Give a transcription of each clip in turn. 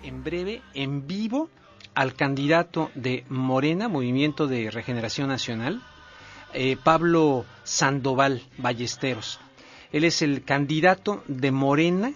en breve, en vivo, al candidato de Morena, Movimiento de Regeneración Nacional, Pablo Sandoval Ballesteros. Él es el candidato de Morena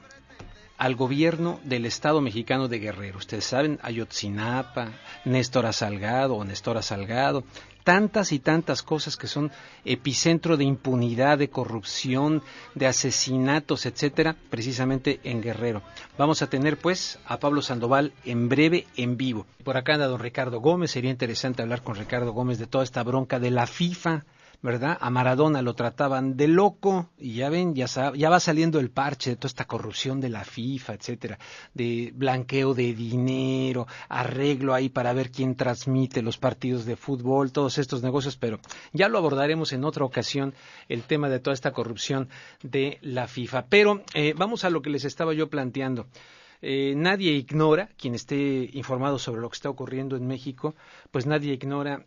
al gobierno del Estado mexicano de Guerrero. Ustedes saben, Ayotzinapa, Néstor Salgado, tantas y tantas cosas que son epicentro de impunidad, de corrupción, de asesinatos, etcétera, precisamente en Guerrero. Vamos a tener pues a Pablo Sandoval en breve, en vivo. Por acá anda don Ricardo Gómez. Sería interesante hablar con Ricardo Gómez de toda esta bronca de la FIFA, ¿verdad? A Maradona lo trataban de loco y ya ven, ya va saliendo el parche de toda esta corrupción de la FIFA, etcétera, de blanqueo de dinero, arreglo ahí para ver quién transmite los partidos de fútbol, todos estos negocios, pero ya lo abordaremos en otra ocasión, el tema de toda esta corrupción de la FIFA. Pero vamos a lo que les estaba yo planteando. Nadie ignora, quien esté informado sobre lo que está ocurriendo en México, pues nadie ignora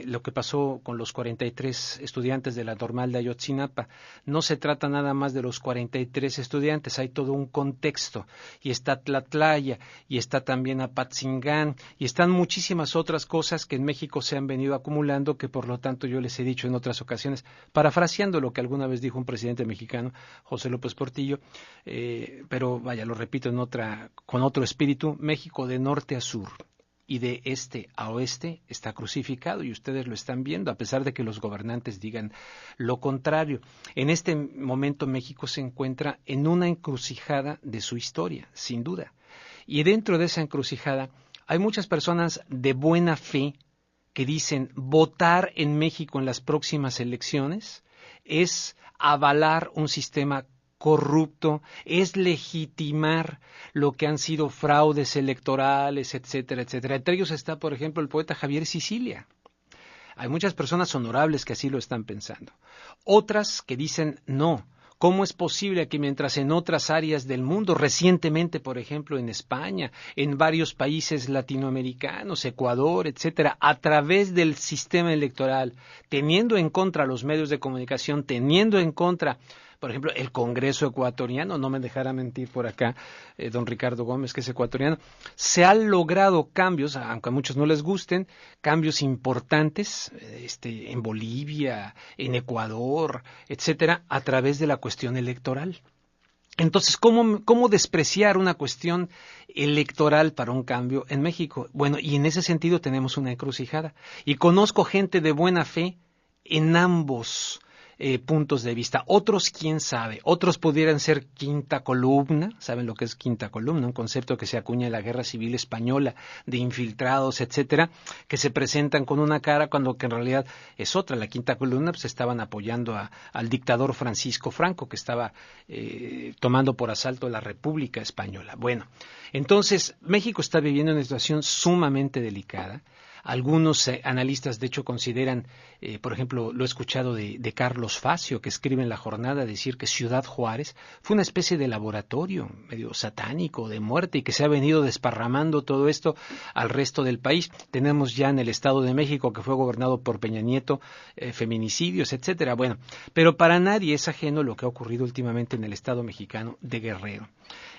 lo que pasó con los 43 estudiantes de la Normal de Ayotzinapa. No se trata nada más de los 43 estudiantes, hay todo un contexto, y está Tlatlaya, y está también Apatzingán, y están muchísimas otras cosas que en México se han venido acumulando, que por lo tanto yo les he dicho en otras ocasiones, parafraseando lo que alguna vez dijo un presidente mexicano, José López Portillo, pero vaya, lo repito con otro espíritu: México de norte a sur y de este a oeste está crucificado, y ustedes lo están viendo, a pesar de que los gobernantes digan lo contrario. En este momento México se encuentra en una encrucijada de su historia, sin duda. Y dentro de esa encrucijada hay muchas personas de buena fe que dicen: votar en México en las próximas elecciones es avalar un sistema corrupto, es legitimar lo que han sido fraudes electorales, etcétera, etcétera. Entre ellos está, por ejemplo, el poeta Javier Sicilia. Hay muchas personas honorables que así lo están pensando. Otras que dicen no. ¿Cómo es posible que mientras en otras áreas del mundo, recientemente, por ejemplo, en España, en varios países latinoamericanos, Ecuador, etcétera, a través del sistema electoral, teniendo en contra los medios de comunicación, teniendo en contra, por ejemplo, el Congreso ecuatoriano, no me dejará mentir por acá don Ricardo Gómez, que es ecuatoriano, se han logrado cambios, aunque a muchos no les gusten, cambios importantes en Bolivia, en Ecuador, etcétera, a través de la cuestión electoral. Entonces, ¿cómo despreciar una cuestión electoral para un cambio en México? Bueno, y en ese sentido tenemos una encrucijada. Y conozco gente de buena fe en ambos puntos de vista. Otros, quién sabe, otros pudieran ser quinta columna. ¿Saben lo que es quinta columna? Un concepto que se acuña en la Guerra Civil Española, de infiltrados, etcétera, que se presentan con una cara cuando que en realidad es otra. La quinta columna pues estaban apoyando al dictador Francisco Franco, que estaba tomando por asalto la República Española. Bueno, entonces México está viviendo una situación sumamente delicada. Algunos analistas, de hecho, consideran, por ejemplo, lo he escuchado de Carlos Facio, que escribe en La Jornada, decir que Ciudad Juárez fue una especie de laboratorio medio satánico de muerte, y que se ha venido desparramando todo esto al resto del país. Tenemos ya en el Estado de México, que fue gobernado por Peña Nieto, feminicidios, etcétera. Bueno, pero para nadie es ajeno lo que ha ocurrido últimamente en el Estado mexicano de Guerrero.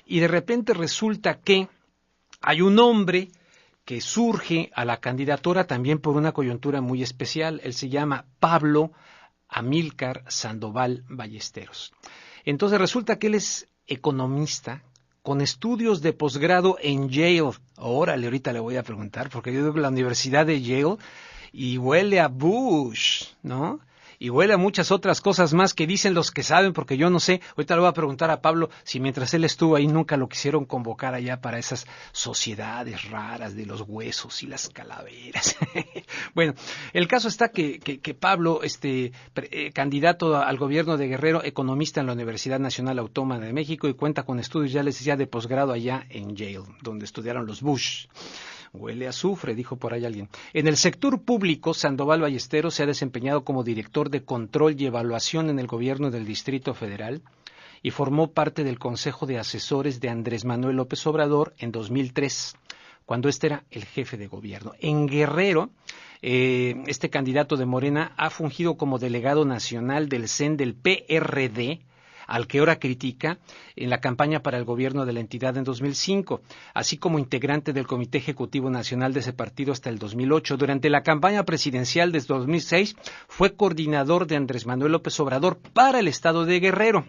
Y de repente resulta que hay un hombre que surge a la candidatura también por una coyuntura muy especial. Él se llama Pablo Amílcar Sandoval Ballesteros. Entonces resulta que él es economista con estudios de posgrado en Yale. Órale, ahorita le voy a preguntar, porque yo digo que la Universidad de Yale y huele a Bush, ¿no? Y huele a muchas otras cosas más que dicen los que saben, porque yo no sé. Ahorita le voy a preguntar a Pablo si mientras él estuvo ahí nunca lo quisieron convocar allá para esas sociedades raras de los huesos y las calaveras. Bueno, el caso está que Pablo, candidato al gobierno de Guerrero, economista en la Universidad Nacional Autónoma de México, y cuenta con estudios, ya les decía, de posgrado allá en Yale, donde estudiaron los Bush. Huele a azufre, dijo por ahí alguien. En el sector público, Sandoval Ballesteros se ha desempeñado como director de control y evaluación en el gobierno del Distrito Federal y formó parte del Consejo de Asesores de Andrés Manuel López Obrador en 2003, cuando este era el jefe de gobierno. En Guerrero, este candidato de Morena ha fungido como delegado nacional del CEN del PRD, al que ahora critica en la campaña para el gobierno de la entidad en 2005, así como integrante del Comité Ejecutivo Nacional de ese partido hasta el 2008. Durante la campaña presidencial desde 2006 fue coordinador de Andrés Manuel López Obrador para el estado de Guerrero.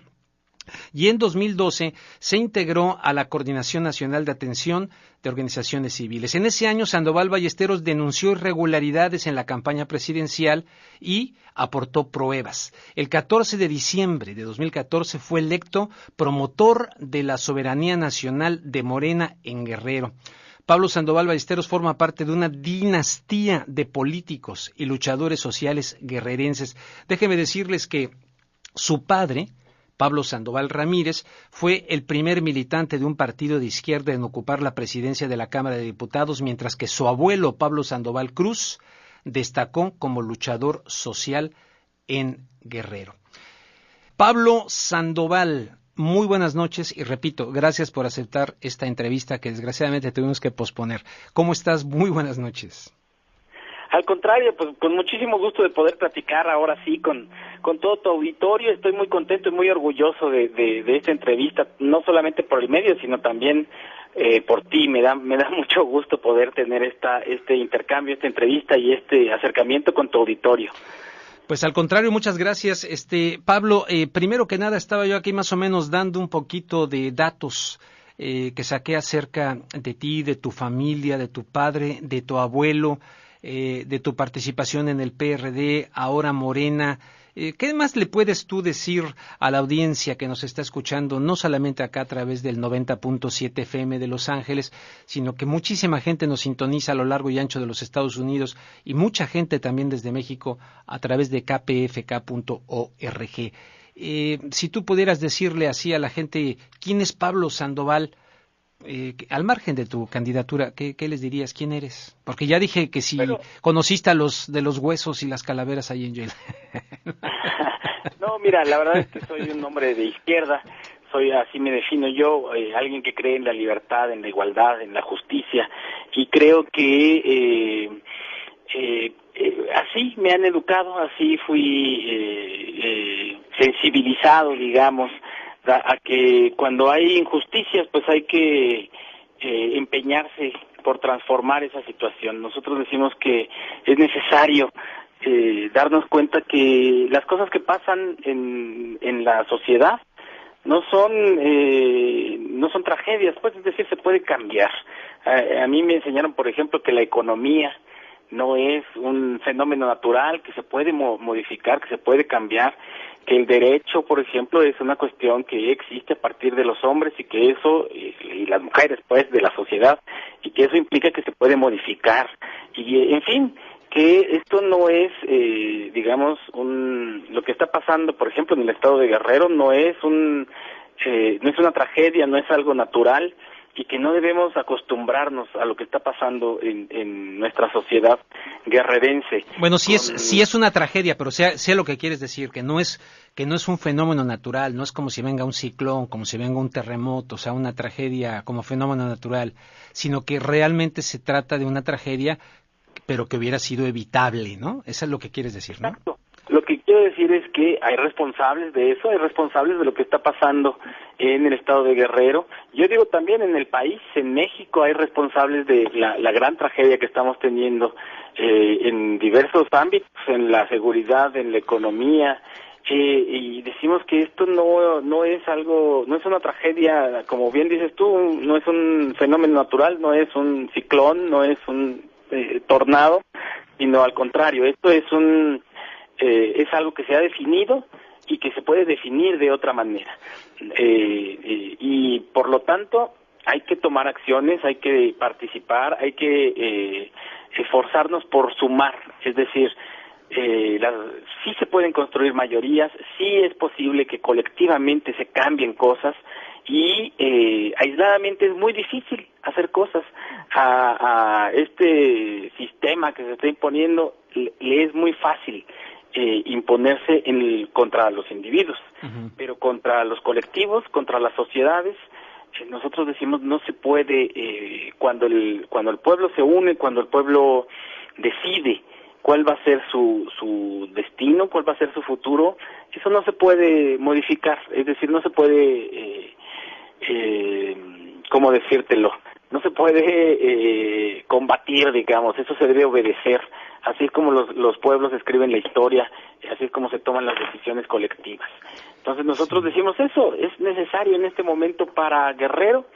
Y en 2012 se integró a la Coordinación Nacional de Atención de Organizaciones Civiles. En ese año, Sandoval Ballesteros denunció irregularidades en la campaña presidencial y aportó pruebas. El 14 de diciembre de 2014 fue electo promotor de la soberanía nacional de Morena en Guerrero. Pablo Sandoval Ballesteros forma parte de una dinastía de políticos y luchadores sociales guerrerenses. Déjenme decirles que su padre, Pablo Sandoval Ramírez, fue el primer militante de un partido de izquierda en ocupar la presidencia de la Cámara de Diputados, mientras que su abuelo, Pablo Sandoval Cruz, destacó como luchador social en Guerrero. Pablo Sandoval, muy buenas noches y repito, gracias por aceptar esta entrevista que desgraciadamente tuvimos que posponer. ¿Cómo estás? Muy buenas noches. Al contrario, pues con muchísimo gusto de poder platicar ahora sí con todo tu auditorio. Estoy muy contento y muy orgulloso de esta entrevista, no solamente por el medio, sino también por ti. Me da mucho gusto poder tener este intercambio, esta entrevista y este acercamiento con tu auditorio. Pues al contrario, muchas gracias. Pablo, primero que nada estaba yo aquí más o menos dando un poquito de datos que saqué acerca de ti, de tu familia, de tu padre, de tu abuelo, de tu participación en el PRD, ahora Morena. ¿Qué más le puedes tú decir a la audiencia que nos está escuchando, no solamente acá a través del 90.7 FM de Los Ángeles, sino que muchísima gente nos sintoniza a lo largo y ancho de los Estados Unidos y mucha gente también desde México a través de kpfk.org? Si tú pudieras decirle así a la gente, ¿quién es Pablo Sandoval? Al margen de tu candidatura, ¿qué les dirías? ¿Quién eres? Porque ya dije que si conociste a los de los huesos y las calaveras ahí en Yale. No, mira, la verdad es que soy un hombre de izquierda, así me defino yo, alguien que cree en la libertad, en la igualdad, en la justicia, y creo que así me han educado, así fui sensibilizado, digamos, a que cuando hay injusticias pues hay que empeñarse por transformar esa situación. Nosotros decimos que es necesario darnos cuenta que las cosas que pasan en la sociedad no son tragedias, pues, es decir, se puede cambiar. A mí me enseñaron, por ejemplo, que la economía no es un fenómeno natural, que se puede modificar, que se puede cambiar, que el derecho, por ejemplo, es una cuestión que existe a partir de los hombres y que eso, y las mujeres, pues, de la sociedad, y que eso implica que se puede modificar. Y, en fin, que esto no es, digamos, lo que está pasando, por ejemplo, en el estado de Guerrero, no es una tragedia, no es algo natural, y que no debemos acostumbrarnos a lo que está pasando en nuestra sociedad guerrerense. Bueno, sí es una tragedia, pero sé lo que quieres decir, que no es un fenómeno natural, no es como si venga un ciclón, como si venga un terremoto, o sea, una tragedia como fenómeno natural, sino que realmente se trata de una tragedia, pero que hubiera sido evitable, ¿no? Eso es lo que quieres decir, ¿no? Exacto. Lo que quiero decir es que hay responsables de eso, hay responsables de lo que está pasando en el estado de Guerrero. Yo digo también en el país, en México, hay responsables de la gran tragedia que estamos teniendo en diversos ámbitos, en la seguridad, en la economía, y decimos que esto no es una tragedia, como bien dices tú, no es un fenómeno natural, no es un ciclón, no es un tornado, sino al contrario, esto es algo que se ha definido y que se puede definir de otra manera. Y por lo tanto hay que tomar acciones, hay que participar, hay que esforzarnos por sumar, es decir, sí se pueden construir mayorías, sí es posible que colectivamente se cambien cosas y aisladamente es muy difícil hacer cosas. A este sistema que se está imponiendo le es muy fácil imponerse contra los individuos, pero contra los colectivos, contra las sociedades, nosotros decimos no se puede. Cuando el pueblo se une, cuando el pueblo decide cuál va a ser su destino, cuál va a ser su futuro, eso no se puede modificar, es decir, no se puede, ¿cómo decírtelo? No se puede combatir, digamos, eso se debe obedecer, así es como los pueblos escriben la historia, así es como se toman las decisiones colectivas. Entonces nosotros decimos eso, es necesario en este momento para Guerrero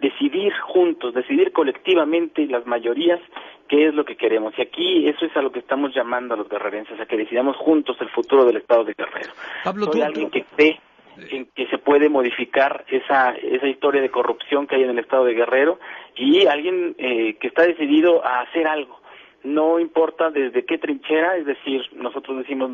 decidir juntos, decidir colectivamente las mayorías qué es lo que queremos. Y aquí eso es a lo que estamos llamando a los guerrerenses, a que decidamos juntos el futuro del Estado de Guerrero. Pablo, Soy alguien que cree en que se puede modificar esa historia de corrupción que hay en el Estado de Guerrero y alguien que está decidido a hacer algo. No importa desde qué trinchera, es decir, nosotros decimos,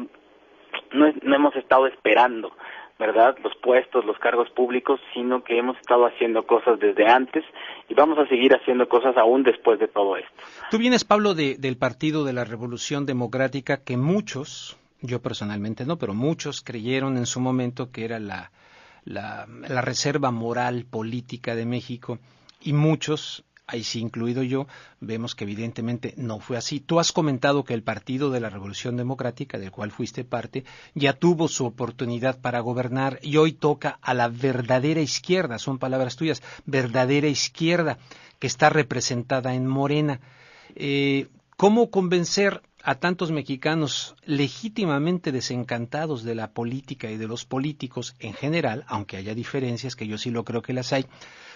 no hemos estado esperando, ¿verdad?, los puestos, los cargos públicos, sino que hemos estado haciendo cosas desde antes y vamos a seguir haciendo cosas aún después de todo esto. Tú vienes, Pablo, del Partido de la Revolución Democrática, que muchos, yo personalmente no, pero muchos creyeron en su momento que era la reserva moral política de México, y muchos, ahí sí incluido yo, vemos que evidentemente no fue así. Tú has comentado que el Partido de la Revolución Democrática, del cual fuiste parte, ya tuvo su oportunidad para gobernar y hoy toca a la verdadera izquierda, son palabras tuyas, verdadera izquierda, que está representada en Morena. ¿Cómo convencer a tantos mexicanos legítimamente desencantados de la política y de los políticos en general, aunque haya diferencias, que yo sí lo creo que las hay?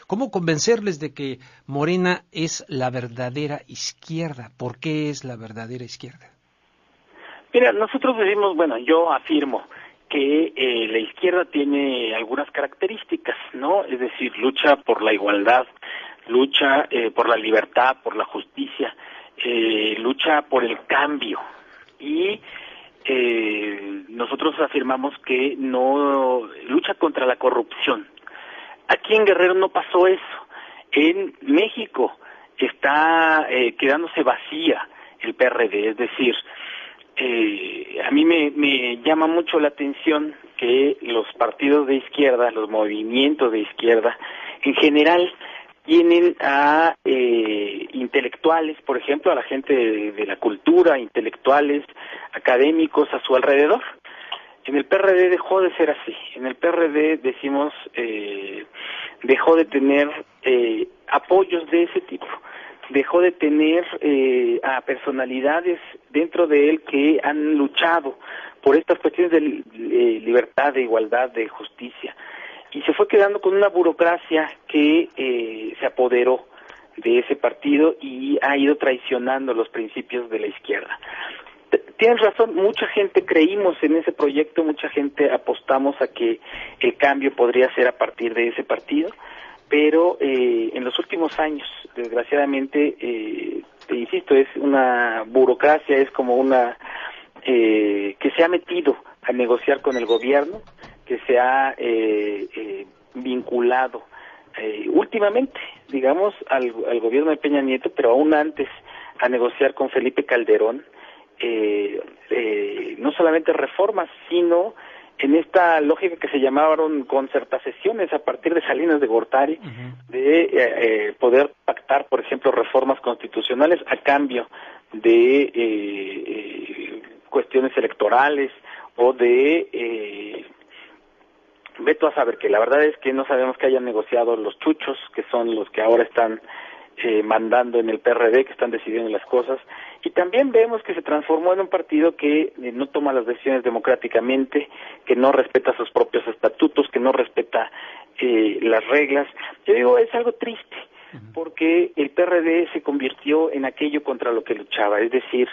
¿Cómo convencerles de que Morena es la verdadera izquierda? ¿Por qué es la verdadera izquierda? Mira, nosotros decimos, bueno, yo afirmo que la izquierda tiene algunas características, ¿no? Es decir, lucha por la igualdad, lucha por la libertad, por la justicia, lucha por el cambio y nosotros afirmamos que no lucha contra la corrupción. Aquí en Guerrero no pasó eso. En México está quedándose vacía el PRD, es decir, a mí me llama mucho la atención que los partidos de izquierda, los movimientos de izquierda, en general tienen a intelectuales, por ejemplo, a la gente de la cultura, intelectuales, académicos a su alrededor. En el PRD dejó de ser así. En el PRD, decimos, dejó de tener apoyos de ese tipo. Dejó de tener a personalidades dentro de él que han luchado por estas cuestiones de libertad, de igualdad, de justicia. Y se fue quedando con una burocracia que se apoderó de ese partido y ha ido traicionando los principios de la izquierda. Tienes razón, mucha gente creímos en ese proyecto, mucha gente apostamos a que el cambio podría ser a partir de ese partido, pero en los últimos años, desgraciadamente, te insisto, es una burocracia, es como una que se ha metido a negociar con el gobierno, que se ha vinculado últimamente, digamos, al gobierno de Peña Nieto, pero aún antes a negociar con Felipe Calderón, no solamente reformas, sino en esta lógica que se llamaron concertaciones a partir de Salinas de Gortari, de poder pactar, por ejemplo, reformas constitucionales a cambio de cuestiones electorales o de veto a saber, que la verdad es que no sabemos que hayan negociado los chuchos, que son los que ahora están mandando en el PRD, que están decidiendo las cosas, y también vemos que se transformó en un partido que no toma las decisiones democráticamente, que no respeta sus propios estatutos, que no respeta las reglas. Yo digo, es algo triste, porque el PRD se convirtió en aquello contra lo que luchaba, es decir,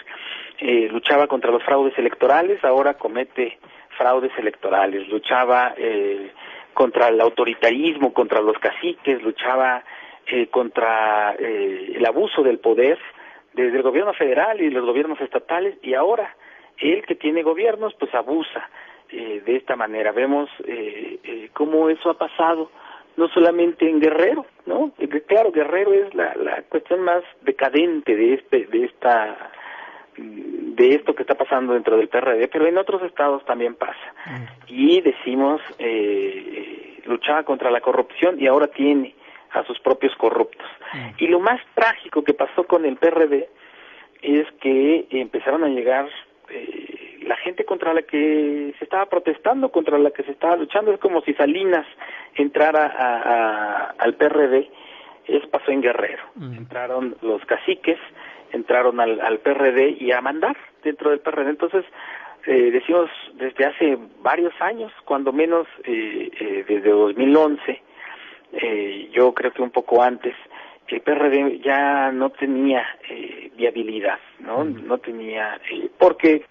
luchaba contra los fraudes electorales, ahora comete fraudes electorales, luchaba contra el autoritarismo, contra los caciques, luchaba contra el abuso del poder desde el gobierno federal y los gobiernos estatales, y ahora él que tiene gobiernos pues abusa de esta manera. Vemos cómo eso ha pasado no solamente en Guerrero, ¿no? Claro, Guerrero es la cuestión más decadente de esto que está pasando dentro del PRD, pero en otros estados también pasa. Y decimos, luchaba contra la corrupción y ahora tiene a sus propios corruptos. Y lo más trágico que pasó con el PRD es que empezaron a llegar la gente contra la que se estaba protestando, contra la que se estaba luchando. Es como si Salinas entrara al PRD. Eso pasó en Guerrero. Entraron los caciques, entraron al PRD y a mandar dentro del PRD. Entonces, decimos desde hace varios años, cuando menos desde 2011, yo creo que un poco antes, el PRD ya no tenía viabilidad, no tenía, porque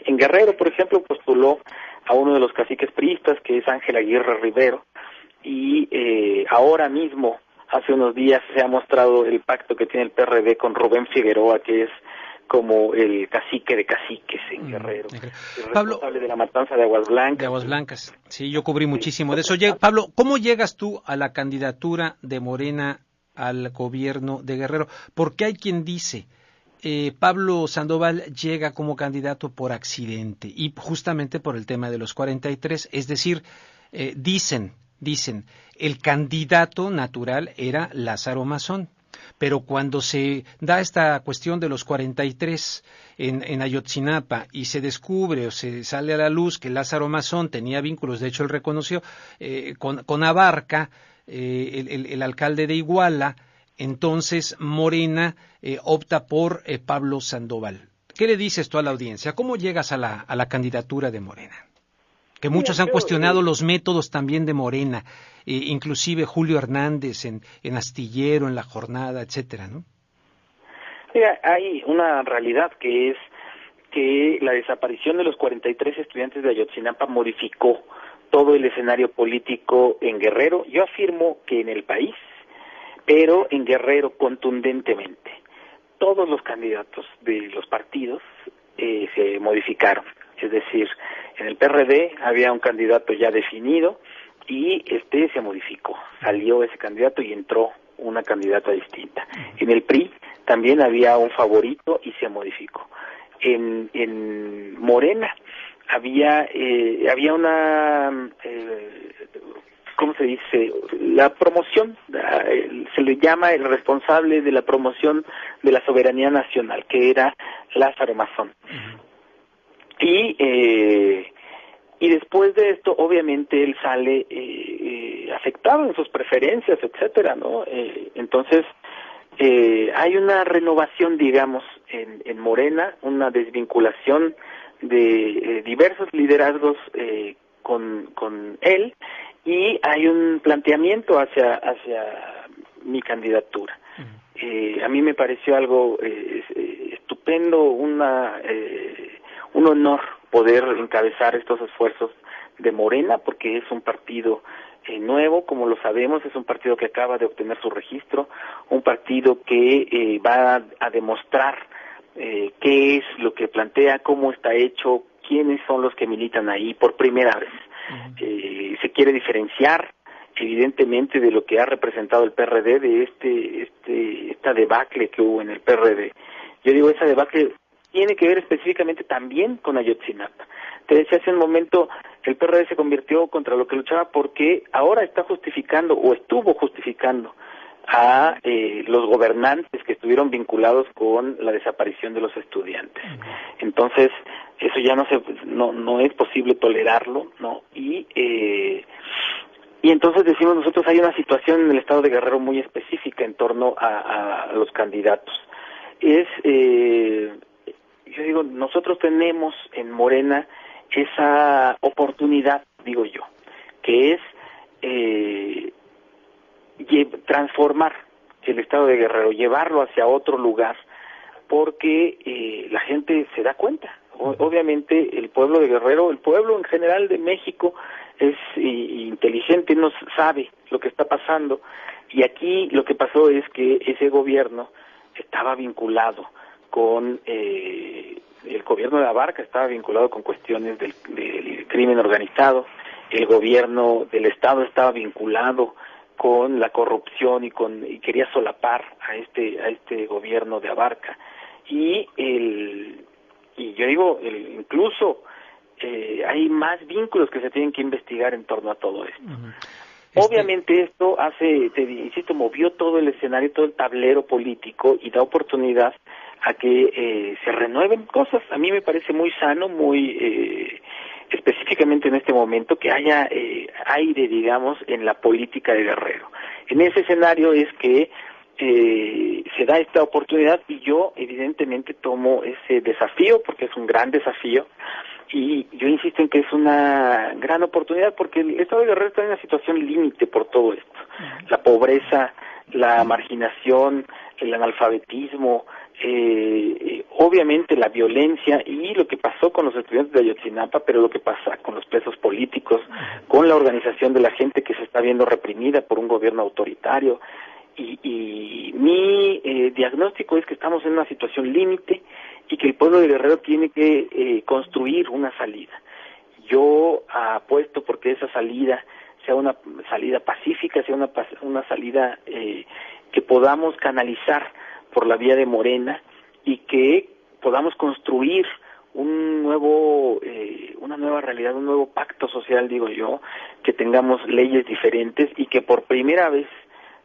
en Guerrero, por ejemplo, postuló a uno de los caciques priistas, que es Ángel Aguirre Rivero, y ahora mismo, hace unos días, se ha mostrado el pacto que tiene el PRD con Rubén Figueroa, que es como el cacique de caciques en Guerrero, el Pablo, responsable de la matanza de Aguas Blancas. De Aguas Blancas, sí, yo cubrí muchísimo de eso. Pablo, ¿cómo llegas tú a la candidatura de Morena al gobierno de Guerrero? Porque hay quien dice, Pablo Sandoval llega como candidato por accidente y justamente por el tema de los 43, es decir, dicen, el candidato natural era Lázaro Mazón. Pero cuando se da esta cuestión de los 43 en Ayotzinapa y se descubre o se sale a la luz que Lázaro Mazón tenía vínculos, de hecho él reconoció, con Abarca, el alcalde de Iguala, entonces Morena opta por Pablo Sandoval. ¿Qué le dices tú a la audiencia? ¿Cómo llegas a la candidatura de Morena? Que muchos han cuestionado los métodos también de Morena, inclusive Julio Hernández en Astillero, en La Jornada, etcétera, ¿no? Mira, hay una realidad que es que la desaparición de los 43 estudiantes de Ayotzinapa modificó todo el escenario político en Guerrero. Yo afirmo que en el país, pero en Guerrero contundentemente. Todos los candidatos de los partidos se modificaron. Es decir, en el PRD había un candidato ya definido y se modificó. Salió ese candidato y entró una candidata distinta. En el PRI también había un favorito y se modificó. En Morena había una, ¿cómo se dice? La promoción, se le llama el responsable de la promoción de la soberanía nacional, que era Lázaro Mazón. Y después de esto, obviamente, él sale afectado en sus preferencias, etcétera, ¿no? Entonces, hay una renovación, digamos, en Morena, una desvinculación de diversos liderazgos con él, y hay un planteamiento hacia mi candidatura. A mí me pareció algo estupendo, un honor poder encabezar estos esfuerzos de Morena, porque es un partido nuevo, como lo sabemos, es un partido que acaba de obtener su registro, un partido que va a demostrar qué es lo que plantea, cómo está hecho, quiénes son los que militan ahí por primera vez. Se quiere diferenciar evidentemente de lo que ha representado el PRD, de esta debacle que hubo en el PRD. Yo digo, esa debacle tiene que ver específicamente también con Ayotzinapa. Te decía hace un momento, el PRD se convirtió contra lo que luchaba porque ahora está justificando, o estuvo justificando, a los gobernantes que estuvieron vinculados con la desaparición de los estudiantes. Entonces, eso ya no es posible tolerarlo, ¿no? Y entonces decimos nosotros, hay una situación en el estado de Guerrero muy específica en torno a los candidatos. Yo digo, nosotros tenemos en Morena esa oportunidad, digo yo, que es transformar el estado de Guerrero, llevarlo hacia otro lugar, porque la gente se da cuenta. Obviamente el pueblo de Guerrero, el pueblo en general de México es inteligente, no sabe lo que está pasando, y aquí lo que pasó es que ese gobierno estaba vinculado con el gobierno de Abarca, estaba vinculado con cuestiones del crimen organizado, el gobierno del estado estaba vinculado con la corrupción y quería solapar a este gobierno de Abarca, y yo digo, incluso hay más vínculos que se tienen que investigar en torno a todo esto. Obviamente esto insisto, movió todo el escenario, todo el tablero político y da oportunidad a que se renueven cosas. A mí me parece muy sano, muy específicamente en este momento, que haya aire, digamos, en la política de Guerrero. En ese escenario es que se da esta oportunidad y yo evidentemente tomo ese desafío porque es un gran desafío y yo insisto en que es una gran oportunidad porque el Estado de Guerrero está en una situación límite por todo esto. La pobreza, la marginación, el analfabetismo, obviamente la violencia y lo que pasó con los estudiantes de Ayotzinapa, pero lo que pasa con los presos políticos, con la organización de la gente que se está viendo reprimida por un gobierno autoritario. Y mi diagnóstico es que estamos en una situación límite y que el pueblo de Guerrero tiene que construir una salida. Yo apuesto porque esa salida sea una salida pacífica, sea una salida que podamos canalizar por la vía de Morena y que podamos construir una nueva realidad, un nuevo pacto social, digo yo, que tengamos leyes diferentes y que por primera vez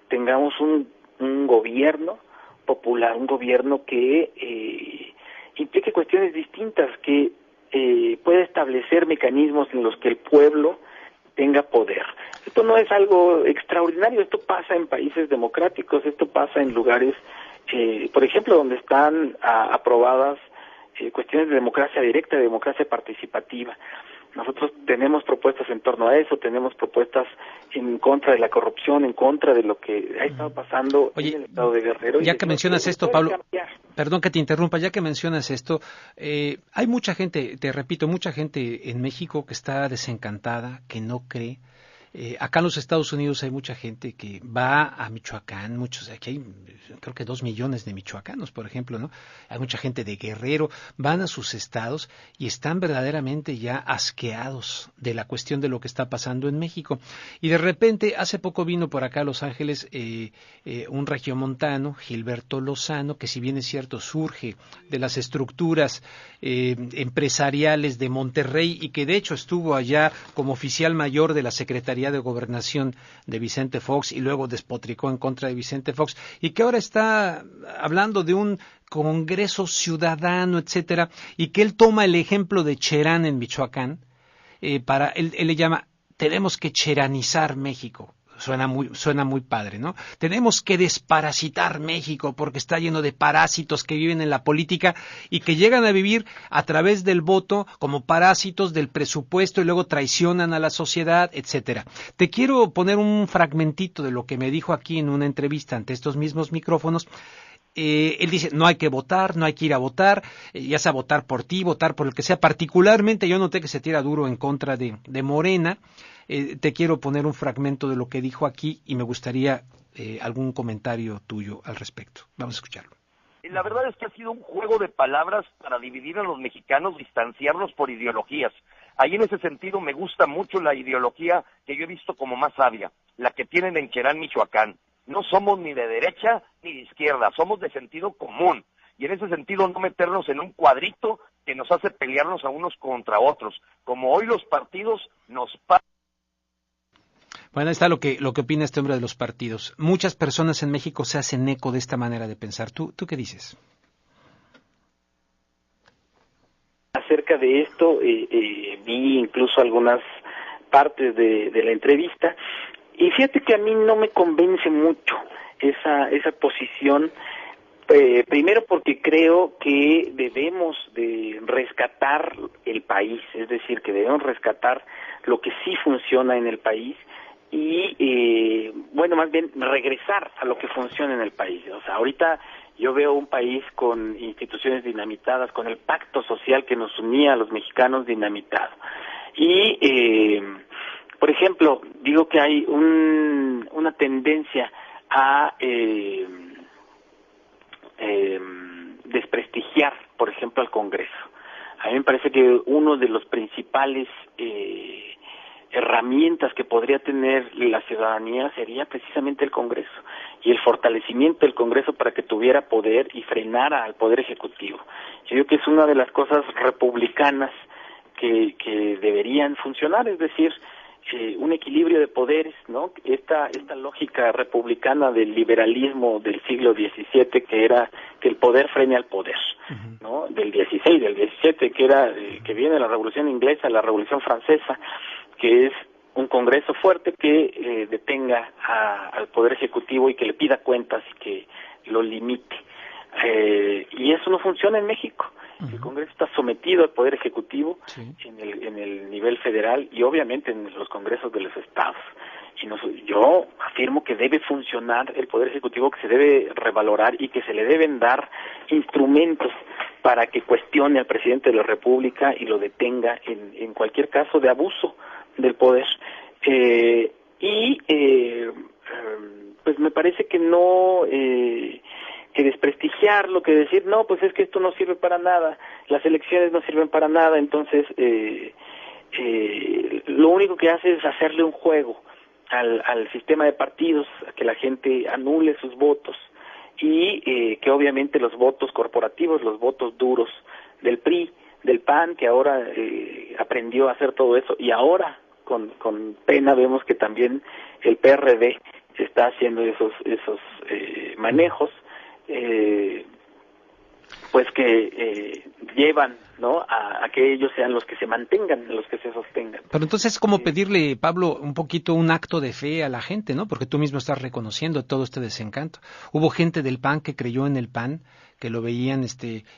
tengamos un gobierno popular, un gobierno que implique cuestiones distintas, que pueda establecer mecanismos en los que el pueblo tenga poder. Esto no es algo extraordinario, esto pasa en países democráticos, esto pasa en lugares, por ejemplo, donde están aprobadas cuestiones de democracia directa, de democracia participativa. Nosotros tenemos propuestas en torno a eso, tenemos propuestas en contra de la corrupción, en contra de lo que ha estado pasando en el Estado de Guerrero. Ya que mencionas esto, Pablo, perdón que te interrumpa, ya que mencionas esto, hay mucha gente, te repito, mucha gente en México que está desencantada, que no cree. Acá en los Estados Unidos hay mucha gente que va a Michoacán, aquí hay creo que 2 millones de michoacanos, por ejemplo, ¿no? Hay mucha gente de Guerrero, van a sus estados y están verdaderamente ya asqueados de la cuestión de lo que está pasando en México. Y de repente, hace poco vino por acá a Los Ángeles un regiomontano, Gilberto Lozano, que si bien es cierto surge de las estructuras empresariales de Monterrey y que de hecho estuvo allá como oficial mayor de la Secretaría de Gobernación de Vicente Fox y luego despotricó en contra de Vicente Fox y que ahora está hablando de un Congreso Ciudadano, etcétera, y que él toma el ejemplo de Cherán en Michoacán él le llama tenemos que cheranizar México. Suena muy padre, ¿no? Tenemos que desparasitar México porque está lleno de parásitos que viven en la política y que llegan a vivir a través del voto como parásitos del presupuesto y luego traicionan a la sociedad, etcétera. Te quiero poner un fragmentito de lo que me dijo aquí en una entrevista ante estos mismos micrófonos. Él dice, no hay que votar, no hay que ir a votar, ya sea votar por ti, votar por el que sea. Particularmente yo noté que se tira duro en contra de Morena. Te quiero poner un fragmento de lo que dijo aquí y me gustaría algún comentario tuyo al respecto. Vamos a escucharlo. La verdad es que ha sido un juego de palabras para dividir a los mexicanos, distanciarlos por ideologías. Ahí en ese sentido me gusta mucho la ideología que yo he visto como más sabia, la que tienen en Cherán, Michoacán. No somos ni de derecha ni de izquierda, somos de sentido común. Y en ese sentido no meternos en un cuadrito que nos hace pelearnos a unos contra otros. Como hoy los partidos nos pasan. Bueno, ahí está lo que opina este hombre de los partidos. Muchas personas en México se hacen eco de esta manera de pensar. ¿Tú qué dices? Acerca de esto, vi incluso algunas partes de la entrevista. Y fíjate que a mí no me convence mucho esa posición, primero porque creo que debemos de rescatar el país, es decir, que debemos rescatar lo que sí funciona en el país y, bueno, más bien regresar a lo que funciona en el país. O sea, ahorita yo veo un país con instituciones dinamitadas, con el pacto social que nos unía a los mexicanos dinamitado. Y por ejemplo, digo que hay una tendencia a desprestigiar, por ejemplo, al Congreso. A mí me parece que uno de los principales herramientas que podría tener la ciudadanía sería precisamente el Congreso y el fortalecimiento del Congreso para que tuviera poder y frenara al Poder Ejecutivo. Yo creo que es una de las cosas republicanas que deberían funcionar, es decir, un equilibrio de poderes, ¿no? Esta lógica republicana del liberalismo del siglo XVII, que era que el poder frene al poder, ¿no? Del XVI, del XVII, que era que viene la Revolución Inglesa, la Revolución Francesa, que es un Congreso fuerte que detenga al Poder Ejecutivo y que le pida cuentas y que lo limite. Y eso no funciona en México. El Congreso está sometido al Poder Ejecutivo en el nivel federal y obviamente en los congresos de los estados. Y yo afirmo que debe funcionar el Poder Ejecutivo, que se debe revalorar y que se le deben dar instrumentos para que cuestione al presidente de la República y lo detenga en cualquier caso de abuso del poder. Pues me parece que no... que desprestigiarlo, que decir, no, pues es que esto no sirve para nada, las elecciones no sirven para nada, entonces lo único que hace es hacerle un juego al sistema de partidos, a que la gente anule sus votos y que obviamente los votos corporativos, los votos duros del PRI, del PAN, que ahora aprendió a hacer todo eso, y ahora con pena vemos que también el PRD está haciendo esos manejos, pues que llevan, ¿no?, a que ellos sean los que se mantengan, los que se sostengan. Pero entonces es como pedirle, Pablo, un poquito un acto de fe a la gente, ¿no? Porque tú mismo estás reconociendo todo este desencanto. Hubo gente del PAN que creyó en el PAN, que lo veían,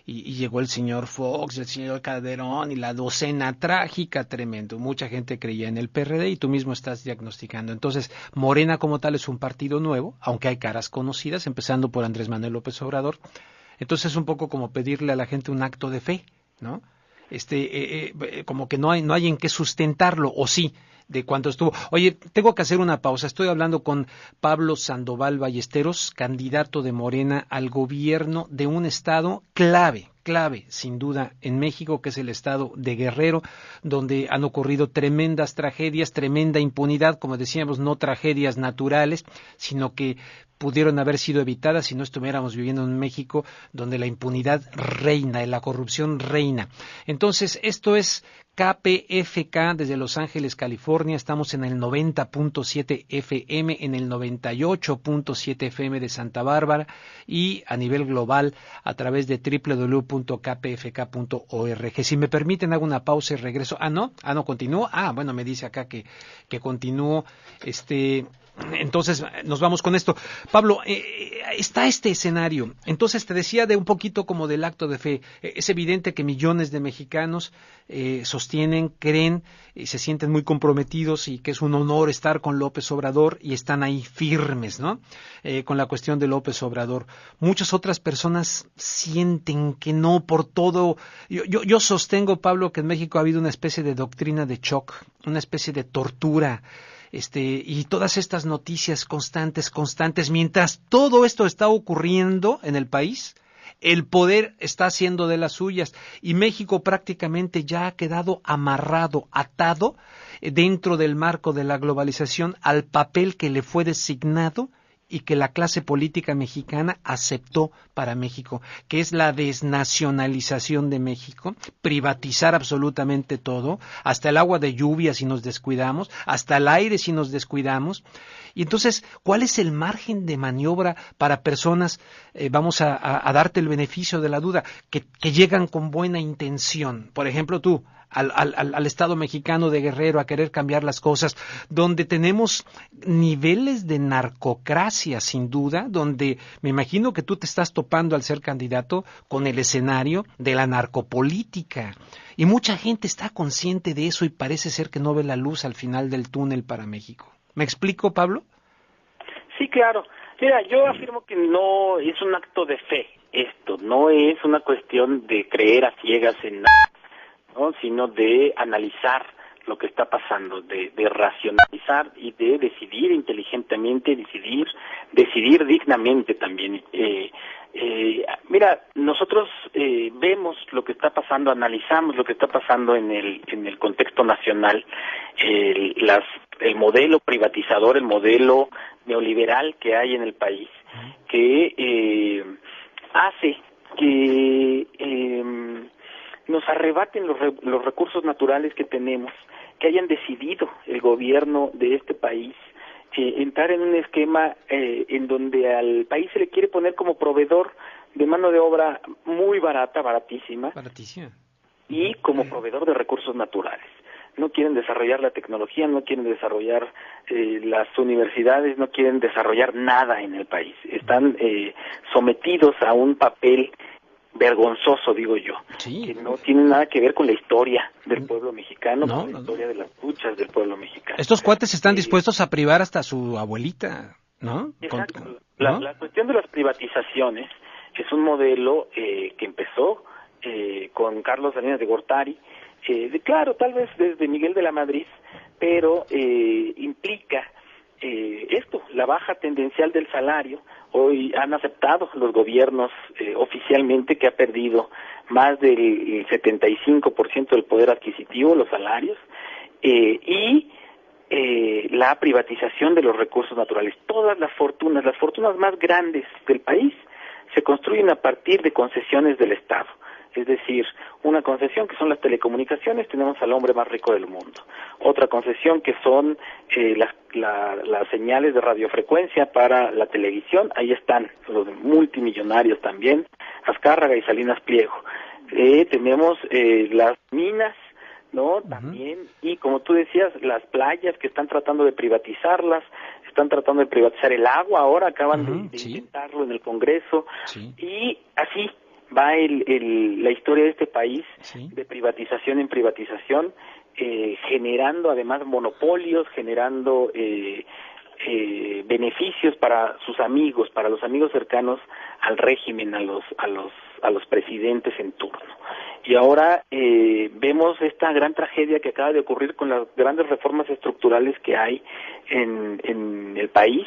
y llegó el señor Fox, el señor Calderón, y la docena trágica, tremendo. Mucha gente creía en el PRD y tú mismo estás diagnosticando. Entonces, Morena como tal es un partido nuevo, aunque hay caras conocidas, empezando por Andrés Manuel López Obrador. Entonces es un poco como pedirle a la gente un acto de fe, ¿no? Como que no hay en qué sustentarlo, o sí, de cuánto estuvo. Oye, tengo que hacer una pausa. Estoy hablando con Pablo Sandoval Ballesteros, candidato de Morena al gobierno de un estado clave, sin duda, en México, que es el estado de Guerrero, donde han ocurrido tremendas tragedias, tremenda impunidad, como decíamos, no tragedias naturales, sino que pudieron haber sido evitadas si no estuviéramos viviendo en México, donde la impunidad reina y la corrupción reina. Entonces, esto es KPFK desde Los Ángeles, California. Estamos en el 90.7 FM, en el 98.7 FM de Santa Bárbara y a nivel global a través de www.kpfk.org. Si me permiten, hago una pausa y regreso. No, continúo. Bueno, me dice acá que continúo. Entonces nos vamos con esto. Pablo, está este escenario. Entonces te decía de un poquito como del acto de fe. Es evidente que millones de mexicanos sostienen, creen y se sienten muy comprometidos y que es un honor estar con López Obrador y están ahí firmes, ¿no? Con la cuestión de López Obrador. Muchas otras personas sienten que no por todo. Yo sostengo, Pablo, que en México ha habido una especie de doctrina de shock, una especie de tortura. Y todas estas noticias constantes, mientras todo esto está ocurriendo en el país, el poder está haciendo de las suyas y México prácticamente ya ha quedado amarrado, atado dentro del marco de la globalización al papel que le fue designado y que la clase política mexicana aceptó para México, que es la desnacionalización de México, privatizar absolutamente todo, hasta el agua de lluvia si nos descuidamos, hasta el aire si nos descuidamos. Y entonces, ¿cuál es el margen de maniobra para personas, vamos a darte el beneficio de la duda, que llegan con buena intención? Por ejemplo, tú, al Estado mexicano de Guerrero, a querer cambiar las cosas, donde tenemos niveles de narcocracia, sin duda, donde me imagino que tú te estás topando al ser candidato con el escenario de la narcopolítica. Y mucha gente está consciente de eso y parece ser que no ve la luz al final del túnel para México. ¿Me explico, Pablo? Sí, claro. Mira, yo afirmo que no es un acto de fe esto, no es una cuestión de creer a ciegas en nada, ¿no?, sino de analizar lo que está pasando, de racionalizar y de decidir inteligentemente, decidir dignamente también. Mira, nosotros vemos lo que está pasando, analizamos lo que está pasando en el contexto nacional, el modelo privatizador, el modelo neoliberal que hay en el país, que hace que nos arrebaten los recursos naturales que tenemos que hayan decidido el gobierno de este país entrar en un esquema en donde al país se le quiere poner como proveedor de mano de obra muy barata, baratísima, y como proveedor de recursos naturales. No quieren desarrollar la tecnología, no quieren desarrollar las universidades, no quieren desarrollar nada en el país. Están sometidos a un papel vergonzoso, digo yo, que no tiene nada que ver con la historia del pueblo mexicano, con la historia de las luchas del pueblo mexicano. Estos cuates están dispuestos a privar hasta a su abuelita, ¿no? Exacto. La cuestión de las privatizaciones es un modelo que empezó con Carlos Salinas de Gortari, claro, tal vez desde Miguel de la Madrid, pero implica esto, la baja tendencial del salario. Hoy han aceptado los gobiernos oficialmente que ha perdido más del 75% del poder adquisitivo, los salarios, y la privatización de los recursos naturales. Todas las fortunas más grandes del país se construyen a partir de concesiones del Estado. Es decir, una concesión que son las telecomunicaciones, tenemos al hombre más rico del mundo. Otra concesión que son las señales de radiofrecuencia para la televisión, ahí están los multimillonarios también, Azcárraga y Salinas Pliego. Tenemos las minas, ¿no? También, y como tú decías, las playas que están tratando de privatizarlas, están tratando de privatizar el agua, ahora acaban de intentarlo en el Congreso, y así va la historia de este país, de privatización en privatización, generando además monopolios, generando beneficios para sus amigos, para los amigos cercanos al régimen, a los presidentes en turno. Y ahora vemos esta gran tragedia que acaba de ocurrir con las grandes reformas estructurales que hay en el país,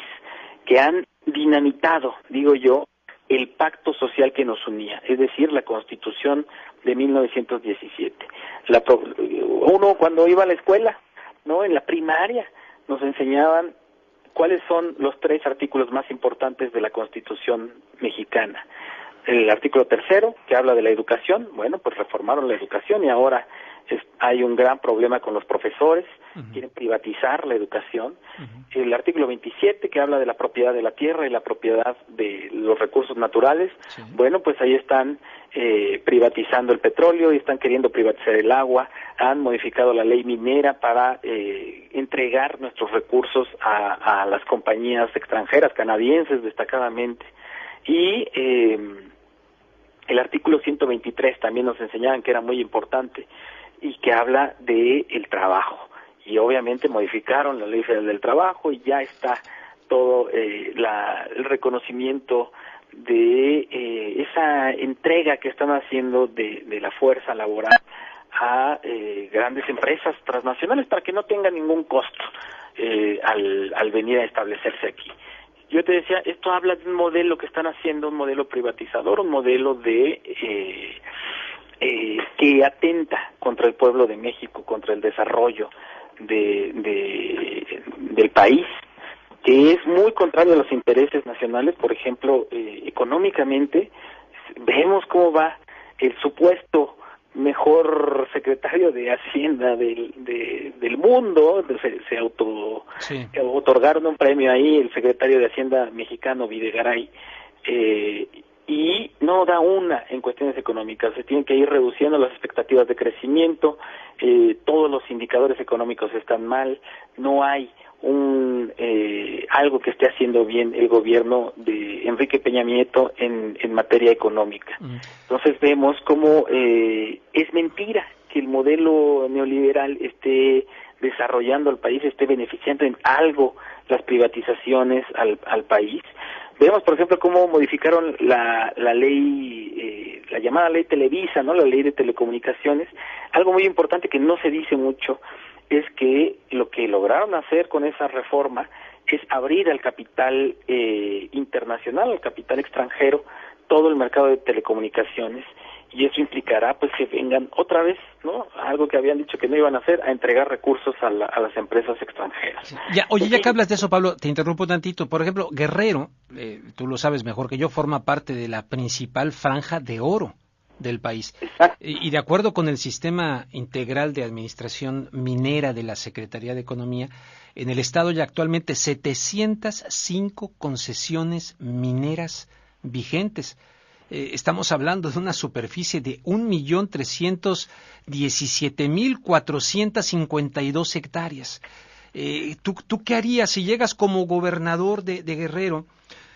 que han dinamitado, digo yo, el pacto social que nos unía, es decir, la Constitución de 1917. Uno cuando iba a la escuela, ¿no? En la primaria nos enseñaban cuáles son los 3 artículos más importantes de la Constitución mexicana. El artículo 3, que habla de la educación, bueno, pues reformaron la educación y ahora hay un gran problema con los profesores, quieren privatizar la educación. El artículo 27, que habla de la propiedad de la tierra y la propiedad de los recursos naturales, bueno, pues ahí están privatizando el petróleo y están queriendo privatizar el agua, han modificado la ley minera para entregar nuestros recursos a las compañías extranjeras, canadienses destacadamente, y el artículo 123 también nos enseñaban que era muy importante y que habla de el trabajo, y obviamente modificaron la ley federal del trabajo y ya está todo el reconocimiento de esa entrega que están haciendo de la fuerza laboral a grandes empresas transnacionales para que no tengan ningún costo al venir a establecerse aquí. Yo te decía, esto habla de un modelo que están haciendo, un modelo privatizador, un modelo de que atenta contra el pueblo de México, contra el desarrollo del país, que es muy contrario a los intereses nacionales. Por ejemplo, económicamente, vemos cómo va el supuesto mejor secretario de Hacienda del mundo, se otorgaron un premio ahí, el secretario de Hacienda mexicano, Videgaray, y no da una en cuestiones económicas. Se tienen que ir reduciendo las expectativas de crecimiento, todos los indicadores económicos están mal, no hay algo que esté haciendo bien el gobierno de Enrique Peña Nieto en materia económica. Entonces vemos cómo es mentira que el modelo neoliberal esté desarrollando al país, esté beneficiando en algo las privatizaciones al país. Vemos, por ejemplo, cómo modificaron la ley, la llamada ley Televisa, ¿no? La ley de telecomunicaciones. Algo muy importante que no se dice mucho es que lo que lograron hacer con esa reforma es abrir al capital internacional, al capital extranjero, todo el mercado de telecomunicaciones, y eso implicará pues que vengan otra vez, ¿no? Algo que habían dicho que no iban a hacer, a entregar recursos a las empresas extranjeras. Ya, oye, ya que hablas de eso, Pablo, te interrumpo tantito. Por ejemplo, Guerrero, tú lo sabes mejor que yo, forma parte de la principal franja de oro del país. Exacto. Y de acuerdo con el Sistema Integral de Administración Minera de la Secretaría de Economía, en el estado hay actualmente 705 concesiones mineras vigentes. Estamos hablando de una superficie de 1.317.452 hectáreas. ¿Tú qué harías si llegas como gobernador de Guerrero?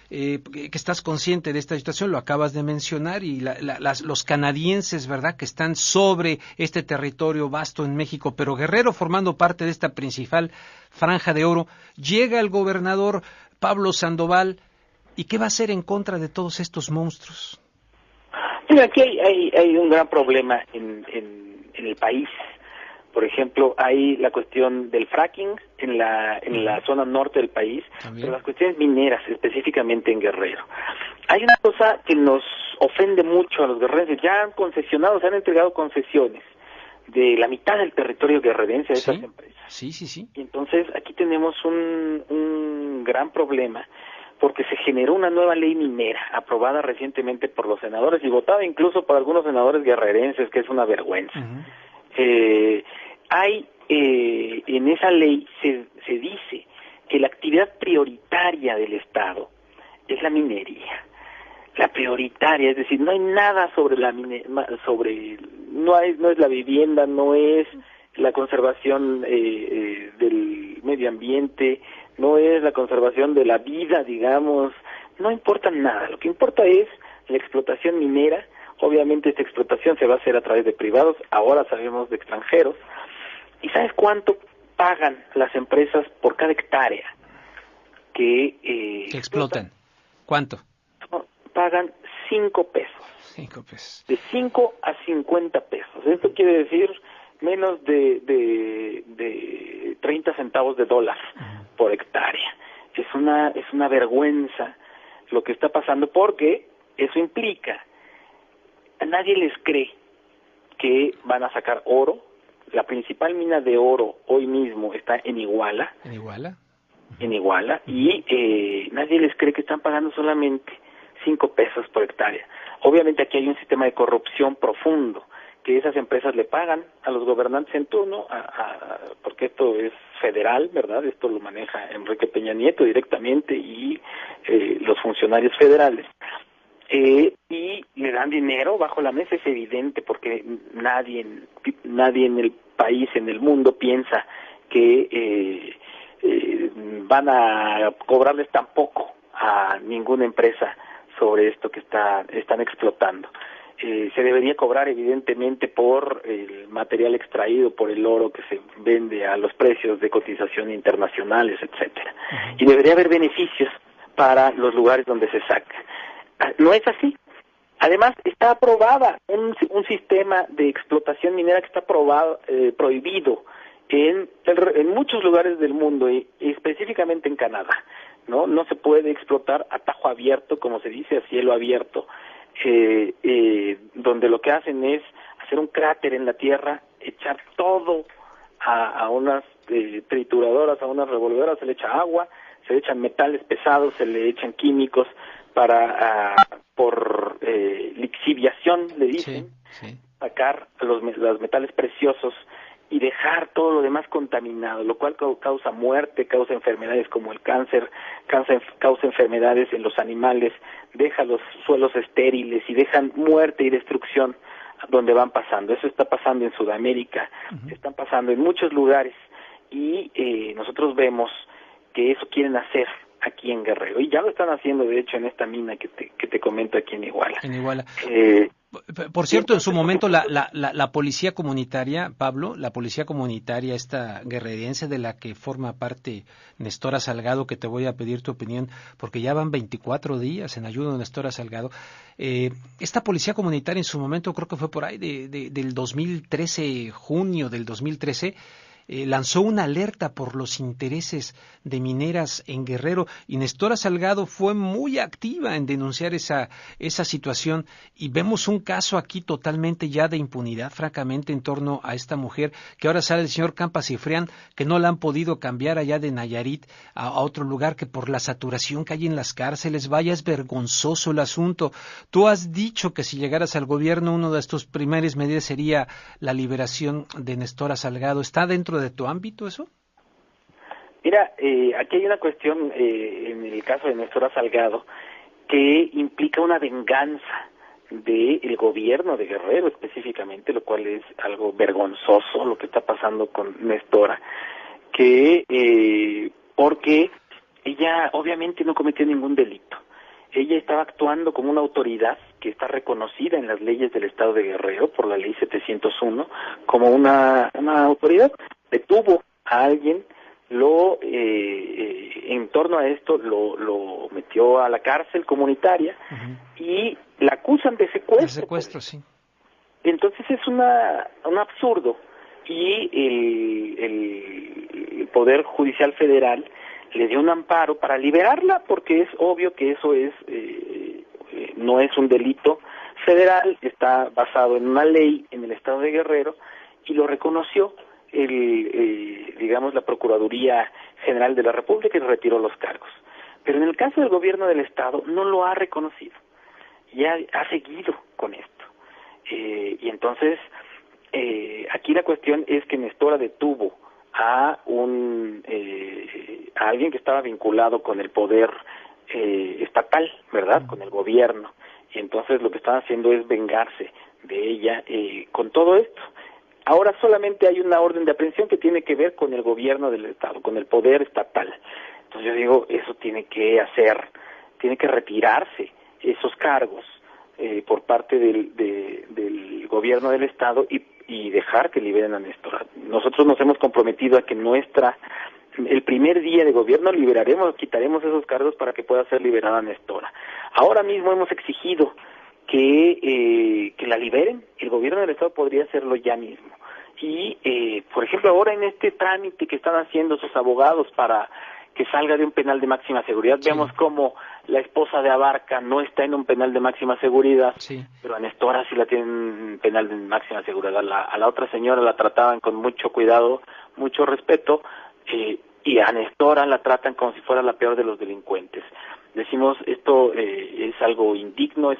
Que estás consciente de esta situación, lo acabas de mencionar, y los canadienses, ¿verdad?, que están sobre este territorio vasto en México, pero Guerrero formando parte de esta principal franja de oro, llega el gobernador Pablo Sandoval, ¿y qué va a hacer en contra de todos estos monstruos? Mira, aquí hay un gran problema en el país. Por ejemplo, hay la cuestión del fracking en la zona norte del país, pero las cuestiones mineras, específicamente en Guerrero. Hay una cosa que nos ofende mucho a los guerrerenses. Ya han concesionado, se han entregado concesiones de la mitad del territorio guerrerense a estas empresas. Sí. Y entonces aquí tenemos un gran problema, porque se generó una nueva ley minera, aprobada recientemente por los senadores y votada incluso por algunos senadores guerrerenses, que es una vergüenza. En esa ley se dice que la actividad prioritaria del Estado es la minería. La prioritaria, es decir, no hay nada sobre no es la vivienda, no es la conservación del medio ambiente, no es la conservación de la vida, digamos, no importa nada. Lo que importa es la explotación minera. Obviamente esta explotación se va a hacer a través de privados, ahora sabemos de extranjeros. ¿Y sabes cuánto pagan las empresas por cada hectárea que explotan? ¿Cuánto? Pagan 5 pesos. 5 pesos. De 5 a 50 pesos. Esto quiere decir menos de 30 centavos de dólar por hectárea. Es una vergüenza lo que está pasando, porque eso implica, a nadie les cree que van a sacar oro. La principal mina de oro hoy mismo está en Iguala. ¿En Iguala? En Iguala. Y nadie les cree que están pagando solamente 5 pesos por hectárea. Obviamente aquí hay un sistema de corrupción profundo, que esas empresas le pagan a los gobernantes en turno, porque esto es federal, ¿verdad? Esto lo maneja Enrique Peña Nieto directamente y los funcionarios federales. Y le dan dinero bajo la mesa, es evidente, porque nadie en el país, en el mundo, piensa que van a cobrarles tan poco a ninguna empresa sobre esto que están explotando. Se debería cobrar evidentemente por el material extraído, por el oro que se vende a los precios de cotización internacionales, etcétera. Y debería haber beneficios para los lugares donde se saca. No es así. Además, está aprobada un sistema de explotación minera que está prohibido en muchos lugares del mundo, y específicamente en Canadá. No se puede explotar a tajo abierto, como se dice, a cielo abierto, donde lo que hacen es hacer un cráter en la tierra, echar todo a unas trituradoras, a unas revolvedoras, se le echa agua, se le echan metales pesados, se le echan químicos por lixiviación, le dicen, sacar los metales preciosos y dejar todo lo demás contaminado, lo cual causa muerte, causa enfermedades como el cáncer, causa enfermedades en los animales, deja los suelos estériles y dejan muerte y destrucción donde van pasando. Eso está pasando en Sudamérica, están pasando en muchos lugares, y nosotros vemos que eso quieren hacer aquí en Guerrero, y ya lo están haciendo de hecho en esta mina que te comento aquí en Iguala. Por cierto, en su momento la policía comunitaria, Pablo, la policía comunitaria esta guerrerense de la que forma parte Nestora Salgado, que te voy a pedir tu opinión porque ya van 24 días en ayuda de Nestora Salgado, esta policía comunitaria en su momento, creo que fue por ahí del 2013, junio del 2013, lanzó una alerta por los intereses de mineras en Guerrero, y Nestora Salgado fue muy activa en denunciar esa situación, y vemos un caso aquí totalmente ya de impunidad, francamente, en torno a esta mujer, que ahora sale el señor Campa Cifrián, que no la han podido cambiar allá de Nayarit a otro lugar, que por la saturación que hay en las cárceles, vaya, es vergonzoso el asunto. Tú has dicho que si llegaras al gobierno, uno de tus primeras medidas sería la liberación de Nestora Salgado. ¿Está dentro de tu ámbito eso? Mira, aquí hay una cuestión en el caso de Nestora Salgado que implica una venganza del gobierno de Guerrero específicamente, lo cual es algo vergonzoso lo que está pasando con Nestora, porque ella obviamente no cometió ningún delito. Ella estaba actuando como una autoridad que está reconocida en las leyes del Estado de Guerrero por la ley 701 como una autoridad. Detuvo a alguien, en torno a esto lo metió a la cárcel comunitaria y la acusan de secuestro. De secuestro, sí. Entonces es un absurdo, y el Poder Judicial Federal le dio un amparo para liberarla, porque es obvio que eso no es un delito federal, está basado en una ley en el Estado de Guerrero, y lo reconoció la Procuraduría General de la República, y retiró los cargos. Pero en el caso del gobierno del Estado no lo ha reconocido, ya ha seguido con esto. Y entonces aquí la cuestión es que Nestora detuvo a alguien que estaba vinculado con el poder estatal, ¿verdad?, con el gobierno, y entonces lo que están haciendo es vengarse de ella con todo esto. Ahora solamente hay una orden de aprehensión que tiene que ver con el gobierno del Estado, con el poder estatal. Entonces yo digo, eso tiene que retirarse esos cargos por parte del gobierno del Estado, y dejar que liberen a Nestora. Nosotros nos hemos comprometido a que el primer día de gobierno quitaremos esos cargos para que pueda ser liberada Nestora. Ahora mismo hemos exigido que la liberen. El gobierno del Estado podría hacerlo ya mismo. Y, por ejemplo, ahora en este trámite que están haciendo sus abogados para que salga de un penal de máxima seguridad, sí, vemos cómo la esposa de Abarca no está en un penal de máxima seguridad, sí, pero a Nestora sí la tienen en un penal de máxima seguridad. A la otra señora la trataban con mucho cuidado, mucho respeto, y a Nestora la tratan como si fuera la peor de los delincuentes. Decimos, esto es algo indigno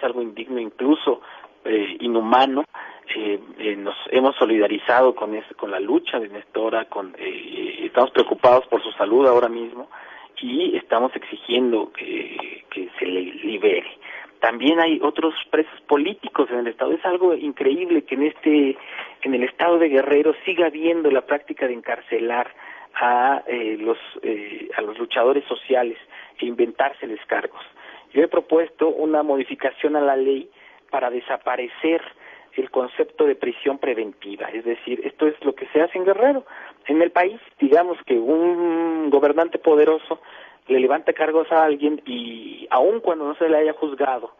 incluso inhumano. Nos hemos solidarizado con la lucha de Nestora, estamos preocupados por su salud ahora mismo, y estamos exigiendo que se le libere. También hay otros presos políticos en el Estado. Es algo increíble que en el Estado de Guerrero siga habiendo la práctica de encarcelar a los luchadores sociales e inventárseles cargos. Yo he propuesto una modificación a la ley para desaparecer el concepto de prisión preventiva, es decir, esto es lo que se hace en Guerrero. En el país, digamos que un gobernante poderoso le levanta cargos a alguien, y aun cuando no se le haya juzgado,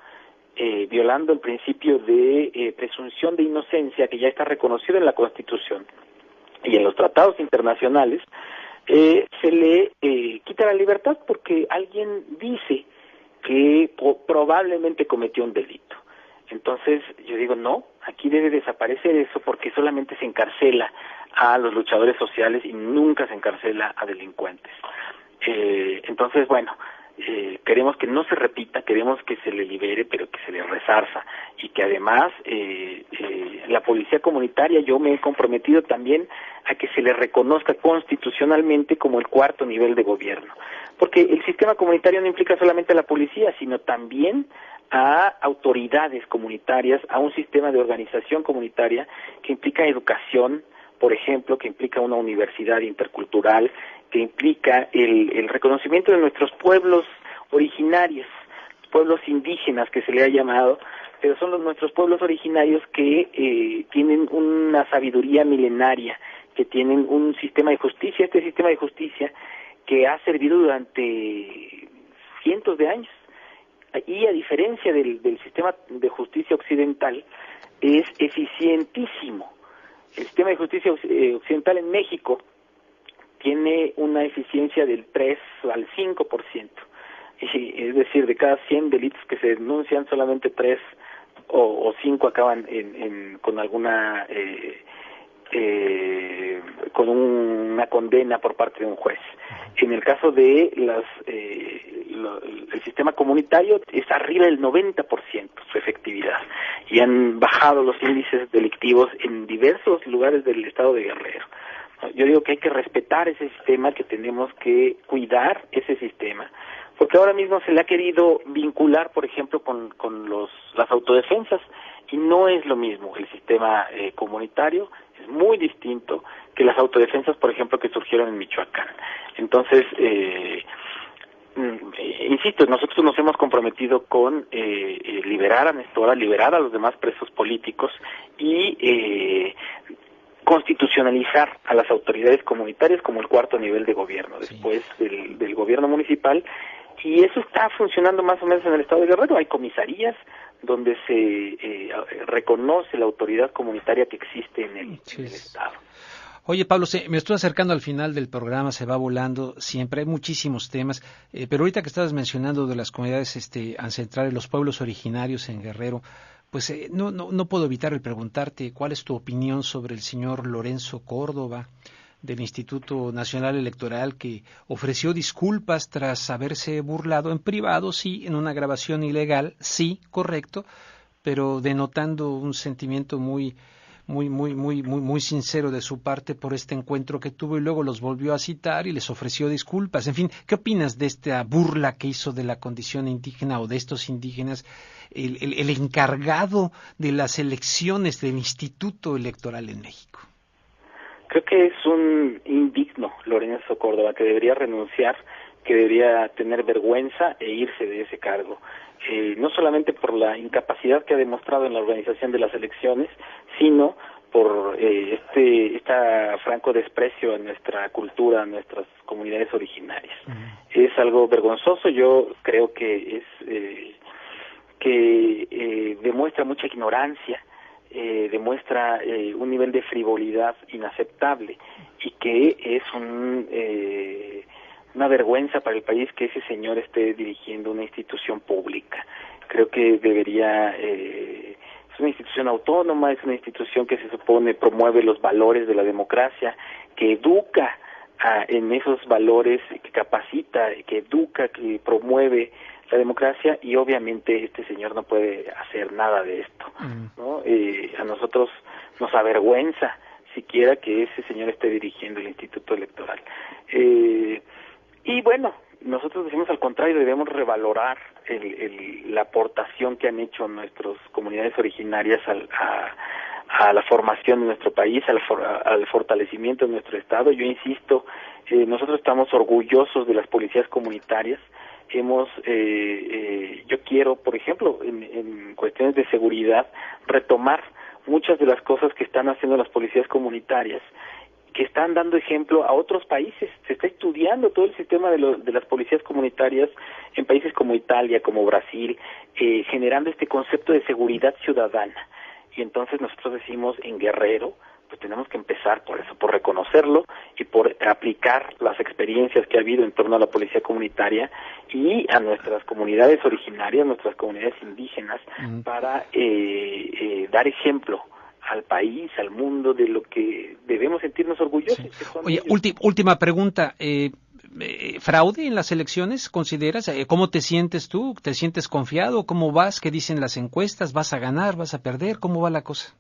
violando el principio de presunción de inocencia que ya está reconocido en la Constitución y en los tratados internacionales, se le quita la libertad porque alguien dice que probablemente cometió un delito. Entonces yo digo, no, aquí debe desaparecer eso, porque solamente se encarcela a los luchadores sociales y nunca se encarcela a delincuentes. Entonces, bueno, queremos que no se repita, queremos que se le libere, pero que se le resarza, y que además la policía comunitaria, yo me he comprometido también a que se le reconozca constitucionalmente como el cuarto nivel de gobierno, porque el sistema comunitario no implica solamente a la policía, sino también a autoridades comunitarias, a un sistema de organización comunitaria que implica educación, por ejemplo, que implica una universidad intercultural, que implica el reconocimiento de nuestros pueblos originarios, pueblos indígenas que se le ha llamado, pero son nuestros pueblos originarios que tienen una sabiduría milenaria, que tienen un sistema de justicia, este sistema de justicia que ha servido durante cientos de años. Y a diferencia del sistema de justicia occidental, es eficientísimo. El sistema de justicia occidental en México tiene una eficiencia del 3 al 5%. Es decir, de cada 100 delitos que se denuncian, solamente 3 o 5 acaban con alguna con una condena por parte de un juez. En el caso de el sistema comunitario es arriba del 90% su efectividad, y han bajado los índices delictivos en diversos lugares del estado de Guerrero. Yo digo que hay que respetar ese sistema, que tenemos que cuidar ese sistema, porque ahora mismo se le ha querido vincular, por ejemplo, con las autodefensas, y no es lo mismo. El sistema comunitario es muy distinto que las autodefensas, por ejemplo, que surgieron en Michoacán. Entonces, insisto, nosotros nos hemos comprometido con liberar a Nestora, liberar a los demás presos políticos y constitucionalizar a las autoridades comunitarias como el cuarto nivel de gobierno, después del gobierno municipal, y eso está funcionando más o menos en el estado de Guerrero. Hay comisarías donde se reconoce la autoridad comunitaria que existe en el estado. Oye, Pablo, me estoy acercando al final del programa, se va volando siempre, hay muchísimos temas, pero ahorita que estabas mencionando de las comunidades ancestrales, los pueblos originarios en Guerrero, pues no puedo evitar el preguntarte cuál es tu opinión sobre el señor Lorenzo Córdoba, del Instituto Nacional Electoral, que ofreció disculpas tras haberse burlado en privado, sí, en una grabación ilegal, sí, correcto, pero denotando un sentimiento muy sincero de su parte por este encuentro que tuvo, y luego los volvió a citar y les ofreció disculpas. En fin, ¿qué opinas de esta burla que hizo de la condición indígena o de estos indígenas el encargado de las elecciones del Instituto Electoral en México? Creo que es un indigno Lorenzo Córdoba, que debería renunciar, que debería tener vergüenza e irse de ese cargo. No solamente por la incapacidad que ha demostrado en la organización de las elecciones, sino por esta franco desprecio a nuestra cultura, a nuestras comunidades originarias. Es algo vergonzoso. Yo creo que demuestra mucha ignorancia, demuestra un nivel de frivolidad inaceptable, y que es una vergüenza para el país que ese señor esté dirigiendo una institución pública. Creo que es una institución autónoma, es una institución que se supone promueve los valores de la democracia, que educa en esos valores, que capacita, que educa, que promueve la democracia, y obviamente este señor no puede hacer nada de esto, ¿no? A nosotros nos avergüenza siquiera que ese señor esté dirigiendo el Instituto Electoral. Y bueno, nosotros decimos al contrario, debemos revalorar la aportación que han hecho nuestras comunidades originarias a la formación de nuestro país, al fortalecimiento de nuestro Estado. Yo insisto, nosotros estamos orgullosos de las policías comunitarias. Yo quiero, por ejemplo, en cuestiones de seguridad, retomar muchas de las cosas que están haciendo las policías comunitarias, que están dando ejemplo a otros países. Se está estudiando todo el sistema de las policías comunitarias en países como Italia, como Brasil, generando este concepto de seguridad ciudadana. Y entonces nosotros decimos, en Guerrero, pues tenemos que empezar por eso, por reconocerlo y por aplicar las experiencias que ha habido en torno a la policía comunitaria y a nuestras comunidades originarias, nuestras comunidades indígenas, para dar ejemplo al país, al mundo, de lo que debemos sentirnos orgullosos. Sí. Oye, última pregunta. ¿Fraude en las elecciones consideras? ¿Cómo te sientes tú? ¿Te sientes confiado? ¿Cómo vas? ¿Qué dicen las encuestas? ¿Vas a ganar? ¿Vas a perder? ¿Cómo va la cosa?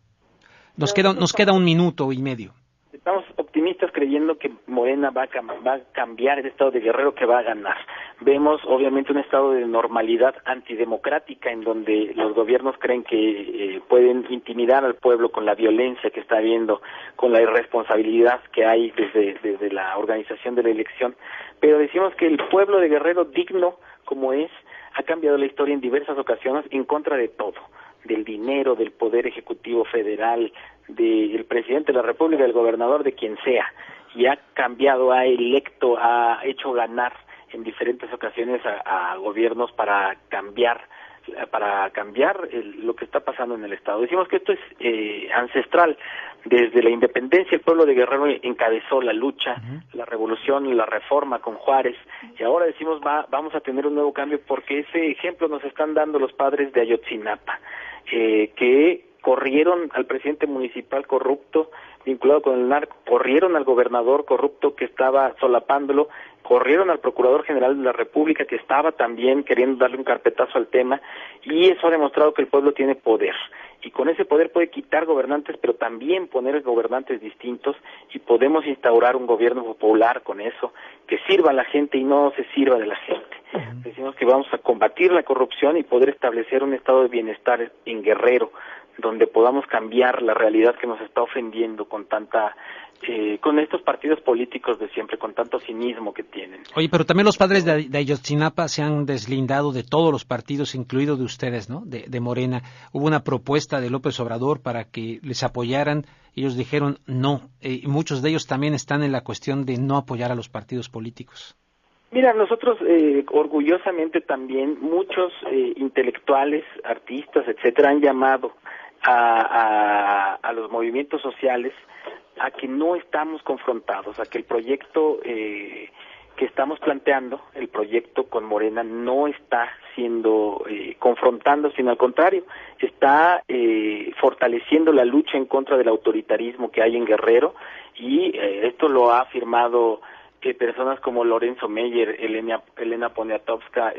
Nos queda 1 minuto y medio. Estamos optimistas, creyendo que Morena va a cambiar el estado de Guerrero, que va a ganar. Vemos obviamente un estado de normalidad antidemocrática, en donde los gobiernos creen que pueden intimidar al pueblo con la violencia que está habiendo, con la irresponsabilidad que hay desde la organización de la elección. Pero decimos que el pueblo de Guerrero, digno como es, ha cambiado la historia en diversas ocasiones en contra de todo, del dinero, del poder ejecutivo federal, del presidente de la República, del gobernador, de quien sea, y ha cambiado, ha electo, ha hecho ganar en diferentes ocasiones a gobiernos para cambiar cambiar lo que está pasando en el Estado. Decimos que esto es ancestral. Desde la independencia el pueblo de Guerrero encabezó la lucha, la revolución, la reforma con Juárez, y ahora decimos vamos a tener un nuevo cambio porque ese ejemplo nos están dando los padres de Ayotzinapa, que corrieron al presidente municipal corrupto vinculado con el narco, corrieron al gobernador corrupto que estaba solapándolo, corrieron al Procurador General de la República que estaba también queriendo darle un carpetazo al tema, y eso ha demostrado que el pueblo tiene poder, y con ese poder puede quitar gobernantes, pero también poner gobernantes distintos, y podemos instaurar un gobierno popular con eso, que sirva a la gente y no se sirva de la gente. Decimos que vamos a combatir la corrupción y poder establecer un estado de bienestar en Guerrero, donde podamos cambiar la realidad que nos está ofendiendo con con estos partidos políticos de siempre, con tanto cinismo que tienen. Oye, pero también los padres de Ayotzinapa se han deslindado de todos los partidos, incluido de ustedes, ¿no? De Morena. Hubo una propuesta de López Obrador para que les apoyaran, ellos dijeron no, y muchos de ellos también están en la cuestión de no apoyar a los partidos políticos. Mira, nosotros orgullosamente también, muchos intelectuales, artistas, etcétera, han llamado a los movimientos sociales a que no estamos confrontados, a que el proyecto que estamos planteando, el proyecto con Morena, no está siendo confrontando, sino al contrario, está fortaleciendo la lucha en contra del autoritarismo que hay en Guerrero, y esto lo ha afirmado personas como Lorenzo Meyer, Elena Poniatowska,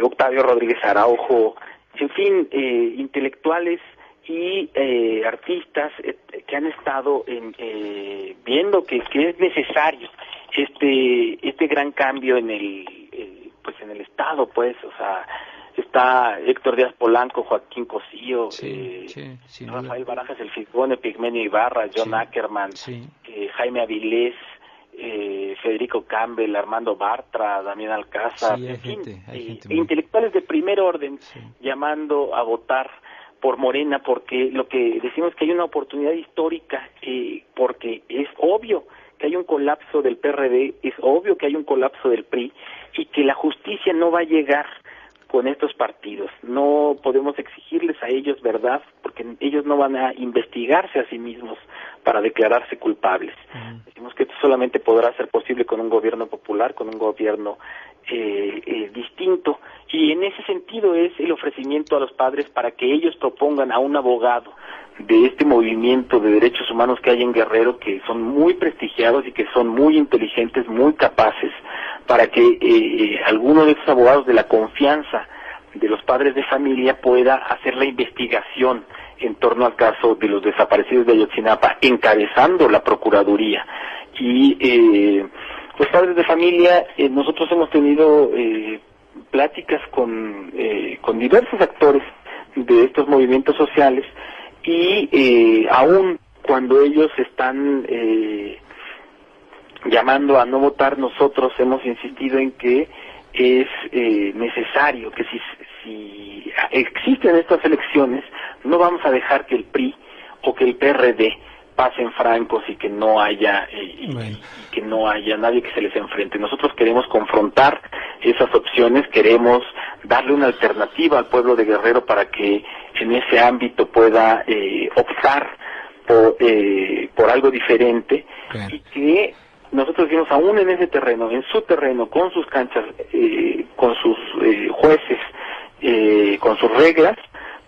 Octavio Rodríguez Araujo, en fin, intelectuales y artistas que han estado viendo que es necesario este gran cambio en el Estado, pues, o sea, está Héctor Díaz Polanco, Joaquín Cosío, Rafael Barajas El Fisgón, Pigmenio Ibarra, John Ackerman, Jaime Avilés, Federico Campbell, Armando Bartra, Damián Alcázar, en fin, intelectuales de primer orden llamando a votar por Morena, porque lo que decimos es que hay una oportunidad histórica, porque es obvio que hay un colapso del PRD, es obvio que hay un colapso del PRI, y que la justicia no va a llegar con estos partidos. No podemos exigirles a ellos verdad, porque ellos no van a investigarse a sí mismos para declararse culpables. Decimos que esto solamente podrá ser posible con un gobierno popular, con un gobierno distinto, y en ese sentido es el ofrecimiento a los padres para que ellos propongan a un abogado de este movimiento de derechos humanos que hay en Guerrero, que son muy prestigiados y que son muy inteligentes, muy capaces, para que alguno de esos abogados de la confianza de los padres de familia pueda hacer la investigación en torno al caso de los desaparecidos de Ayotzinapa, encabezando la Procuraduría. Y los padres de familia, nosotros hemos tenido pláticas con diversos actores de estos movimientos sociales, y aún cuando ellos están llamando a no votar, nosotros hemos insistido en que es necesario que si existen estas elecciones, no vamos a dejar que el PRI o que el PRD pasen francos y que no haya que no haya nadie que se les enfrente. Nosotros queremos confrontar esas opciones, queremos darle una alternativa al pueblo de Guerrero para que en ese ámbito pueda optar por algo diferente, y que nosotros decimos, aún en ese terreno, en su terreno, con sus canchas, con sus jueces, con sus reglas,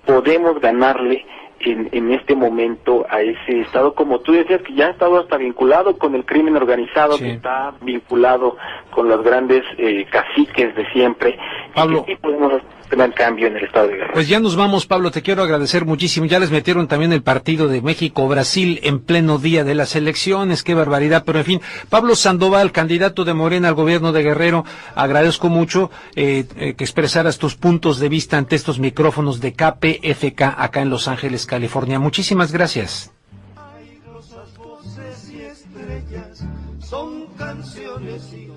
podemos ganarle en este momento a ese Estado, como tú decías, que ya ha estado hasta vinculado con el crimen organizado, que está vinculado con los grandes caciques de siempre, Pablo, y podemos hacer un gran cambio en el Estado de Guerrero. Pues ya nos vamos, Pablo, te quiero agradecer muchísimo. Ya les metieron también el partido de México-Brasil en pleno día de las elecciones, qué barbaridad, pero en fin. Pablo Sandoval, candidato de Morena al gobierno de Guerrero, agradezco mucho que expresaras tus puntos de vista ante estos micrófonos de KPFK acá en Los Ángeles, California. Muchísimas gracias. Hay rosas, voces y estrellas, son canciones y